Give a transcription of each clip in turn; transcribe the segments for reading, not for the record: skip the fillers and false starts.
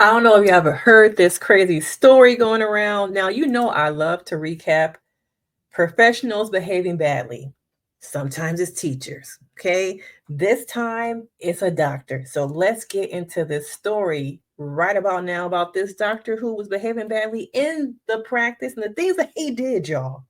I don't know if you ever heard this crazy story going around. Now, you know I love to recap professionals behaving badly. Sometimes it's teachers, okay? This time it's a doctor. So let's get into this story right about now about this doctor who was behaving badly in the practice and the things that he did, y'all.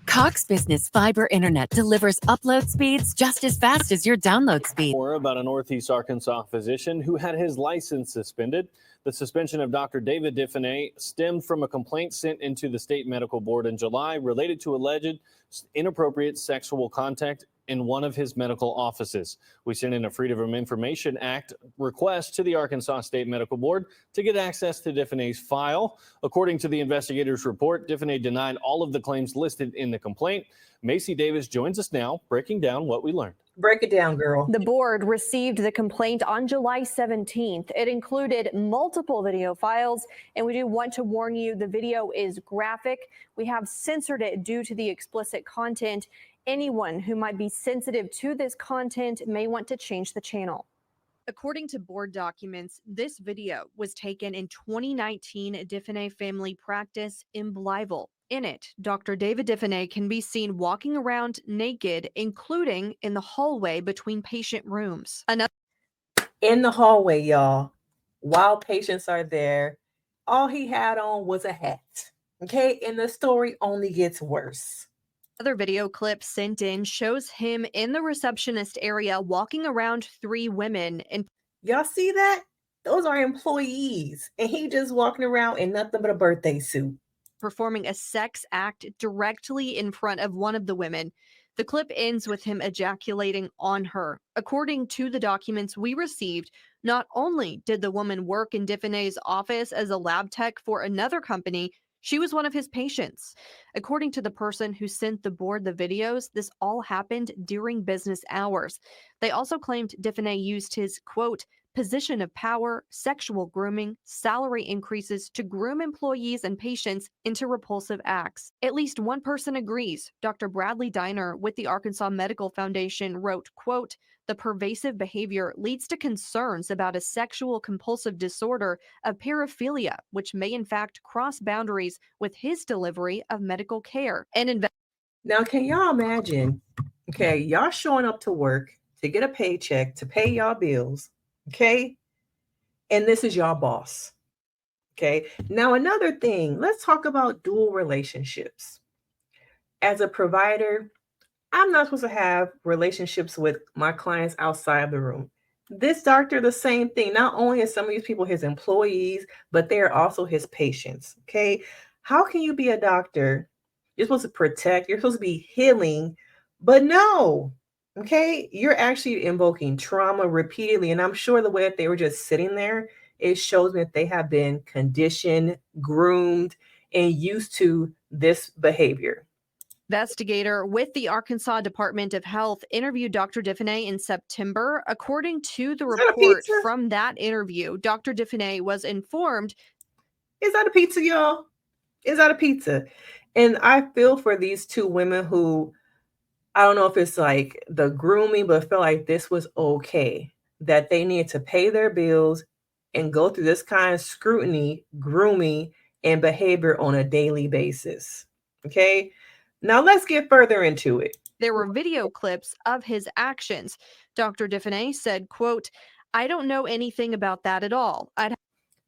Cox Business Fiber Internet delivers upload speeds just as fast as your download speed. More about a Northeast Arkansas physician who had his license suspended. The suspension of Dr. David Diffenay stemmed from a complaint sent into the state medical board in July related to alleged inappropriate sexual contact in one of his medical offices. We sent in a Freedom of Information Act request to the Arkansas State Medical Board to get access to Diffenay's file. According to the investigators' report, Diffenay denied all of the claims listed in the complaint. Macy Davis joins us now, breaking down what we learned. Break it down, girl. The board received the complaint on July 17th. It included multiple video files, and we do want to warn you the video is graphic. We have censored it due to the explicit content. Anyone who might be sensitive to this content may want to change the channel. According to board documents, this video was taken in 2019 Diffenay Family Practice in Blytheville. In it, Dr. David Diffenay can be seen walking around naked, including in the hallway between patient rooms. In the hallway, y'all, while patients are there, all he had on was a hat. Okay, and the story only gets worse. Another video clip sent in shows him in the receptionist area walking around three women. And y'all see that? Those are employees, and he just walking around in nothing but a birthday suit, performing a sex act directly in front of one of the women. The clip ends with him ejaculating on her. According to the documents we received, not only did the woman work in Diffenay's office as a lab tech for another company, she was one of his patients. According to the person who sent the board the videos, this all happened during business hours. They also claimed Diffenay used his, quote, position of power, sexual grooming, salary increases to groom employees and patients into repulsive acts. At least one person agrees. Dr. Bradley Diner with the Arkansas Medical Foundation wrote, quote, the pervasive behavior leads to concerns about a sexual compulsive disorder of paraphilia, which may in fact cross boundaries with his delivery of medical care. Now, can y'all imagine, okay, y'all showing up to work to get a paycheck, to pay y'all bills, okay? And this is y'all boss, okay? Now, another thing, let's talk about dual relationships. As a provider, I'm not supposed to have relationships with my clients outside of the room. This doctor, the same thing. Not only are some of these people his employees, but they're also his patients, okay? How can you be a doctor? You're supposed to protect, you're supposed to be healing, but no, okay? You're actually invoking trauma repeatedly. And I'm sure the way that they were just sitting there, it shows me that they have been conditioned, groomed, and used to this behavior. Investigator with the Arkansas Department of Health interviewed Dr. Diffenay in September. According to the report from that interview, Dr. Diffenay was informed. Is that a pizza, y'all? Is that a pizza? And I feel for these two women who, I don't know if it's like the grooming, but felt like this was okay, that they needed to pay their bills and go through this kind of scrutiny, grooming, and behavior on a daily basis. Okay? Now let's get further into it. There were video clips of his actions. Dr. Diffenay said, quote, I don't know anything about that at all.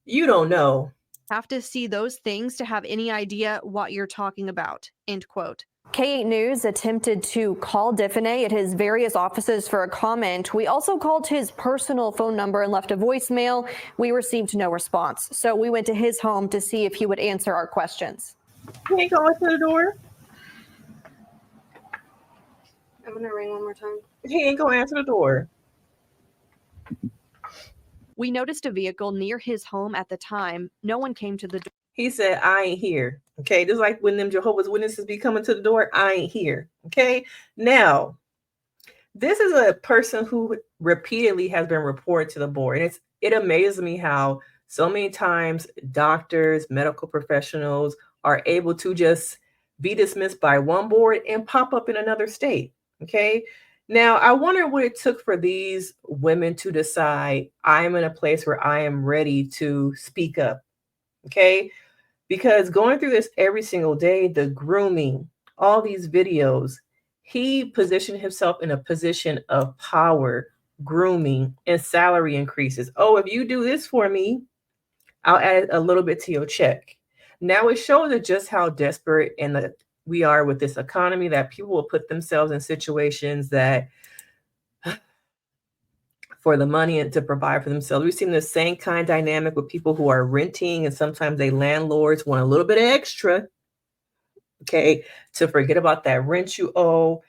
You don't know. Have to see those things to have any idea what you're talking about, end quote. K8 News attempted to call Diffenay at his various offices for a comment. We also called his personal phone number and left a voicemail. We received no response. So we went to his home to see if he would answer our questions. He ain't going to the door. I'm going to ring one more time. He ain't going to answer the door. We noticed a vehicle near his home at the time. No one came to the door. He said, I ain't here. Okay, just like when them Jehovah's Witnesses be coming to the door, I ain't here. Okay, now, this is a person who repeatedly has been reported to the board. And it amazes me how so many times doctors, medical professionals are able to just be dismissed by one board and pop up in another state. Okay, Now, I wonder what it took for these women to decide I'm in a place where I am ready to speak up. Okay. Because going through this every single day, the grooming, all these videos, he positioned himself in a position of power, grooming, and salary increases. Oh, if you do this for me, I'll add a little bit to your check. Now it shows that just how desperate we are with this economy, that people will put themselves in situations that for the money and to provide for themselves. We've seen the same kind of dynamic with people who are renting, and sometimes they landlords want a little bit of extra, okay, to forget about that rent you owe.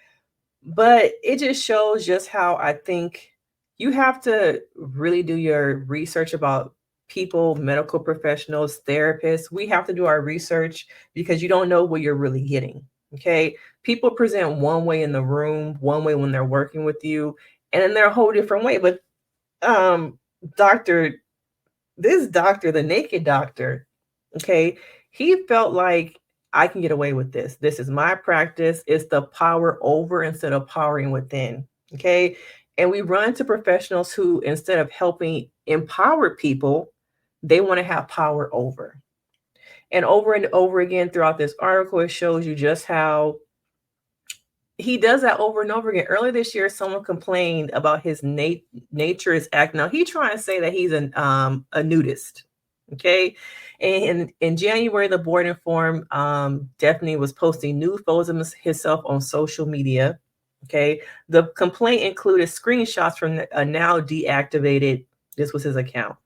But it just shows just how I think you have to really do your research about people, medical professionals, therapists. We have to do our research because you don't know what you're really getting. Okay. People present one way in the room, one way when they're working with you, and then they're a whole different way. But um doctor this doctor, the naked doctor, okay, he felt like I can get away with this. This is my practice. It's the power over instead of powering within. Okay. And we run to professionals who, instead of helping empower people, they want to have power over. And over again throughout this article, it shows you just how he does that over and over again. Earlier this year, someone complained about his nature is act. Now he trying to say that he's a nudist. Okay. And in January, the board informed Daphne was posting nude photos of himself on social media. Okay. The complaint included screenshots from a now deactivated, this was his account.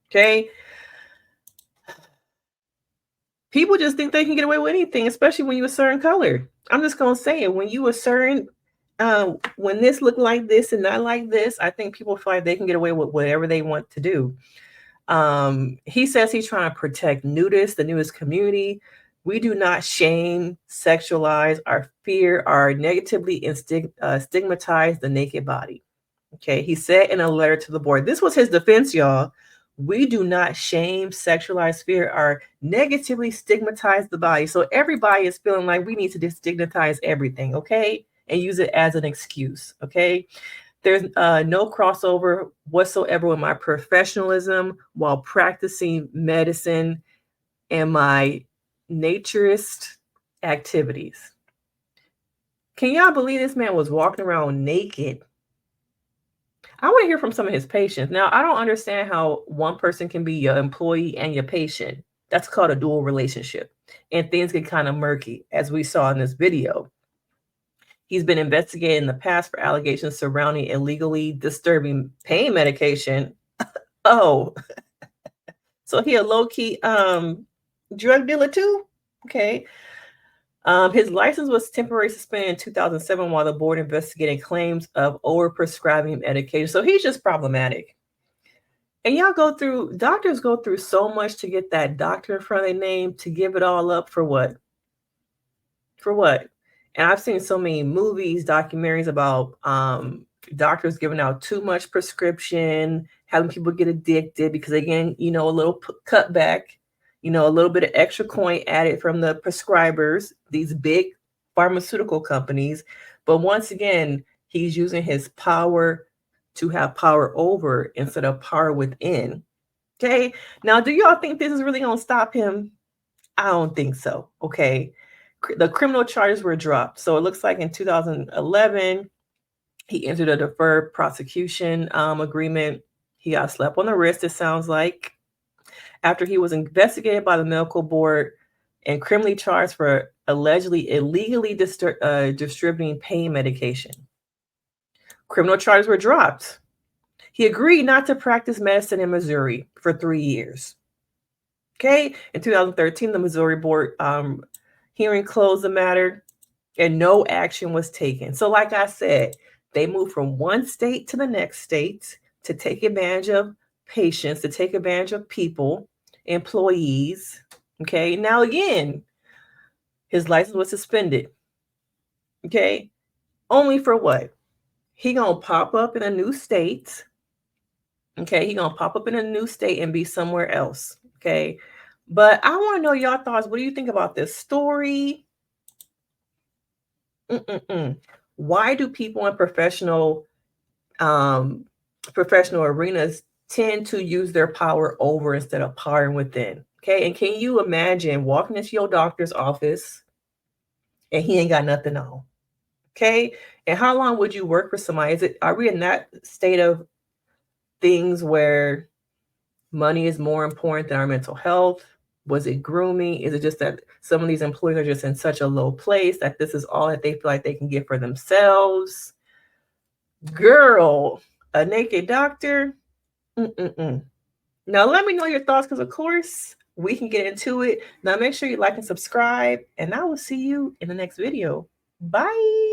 Okay. People just think they can get away with anything, especially when you're a certain color. I'm just gonna say it. When you a certain, when this look like this and not like this, I think people feel like they can get away with whatever they want to do. He says he's trying to protect the nudist community. We do not shame, sexualize, or fear, or negatively stigmatize the naked body. Okay, he said in a letter to the board, this was his defense, y'all. We do not shame, sexualize, fear, or negatively stigmatize the body. So everybody is feeling like we need to destigmatize everything, okay? And use it as an excuse, okay? There's no crossover whatsoever with my professionalism while practicing medicine and my naturist activities. Can y'all believe this man was walking around naked? I want to hear from some of his patients. Now, I don't understand how one person can be your employee and your patient. That's called a dual relationship. And things get kind of murky, as we saw in this video. He's been investigated in the past for allegations surrounding illegally disturbing pain medication. Oh, so he a low-key drug dealer too? Okay. His license was temporarily suspended in 2007 while the board investigated claims of overprescribing medication. So he's just problematic. And doctors go through so much to get that doctor in front of their name, to give it all up for what? For what? And I've seen so many movies, documentaries about doctors giving out too much prescription, having people get addicted because, again, a little cutback, a little bit of extra coin added from the prescribers, these big pharmaceutical companies. But once again, he's using his power to have power over instead of power within. Okay. Now, do y'all think this is really going to stop him? I don't think so. Okay. The criminal charges were dropped. So it looks like in 2011, he entered a deferred prosecution agreement. He got slapped on the wrist, it sounds like, after he was investigated by the medical board and criminally charged for allegedly illegally distributing pain medication. Criminal charges were dropped. He agreed not to practice medicine in Missouri for 3 years. Okay. In 2013, the Missouri board hearing closed the matter and no action was taken. So like I said, they moved from one state to the next state to take advantage of patients, to take advantage of people, employees. Okay. Now, again, his license was suspended. Okay. Only for what? He going to pop up in a new state. Okay. He going to pop up in a new state and be somewhere else. Okay. But I want to know y'all thoughts. What do you think about this story? Why do people in professional arenas tend to use their power over instead of power within? Okay, and can you imagine walking into your doctor's office and he ain't got nothing on? Okay, and how long would you work for somebody? Are we in that state of things where money is more important than our mental health? Was it grooming? Is it just that some of these employees are just in such a low place that this is all that they feel like they can get for themselves? Girl, a naked doctor? Mm-mm-mm. Now, let me know your thoughts, because, of course, we can get into it. Now, make sure you like and subscribe, and I will see you in the next video. Bye.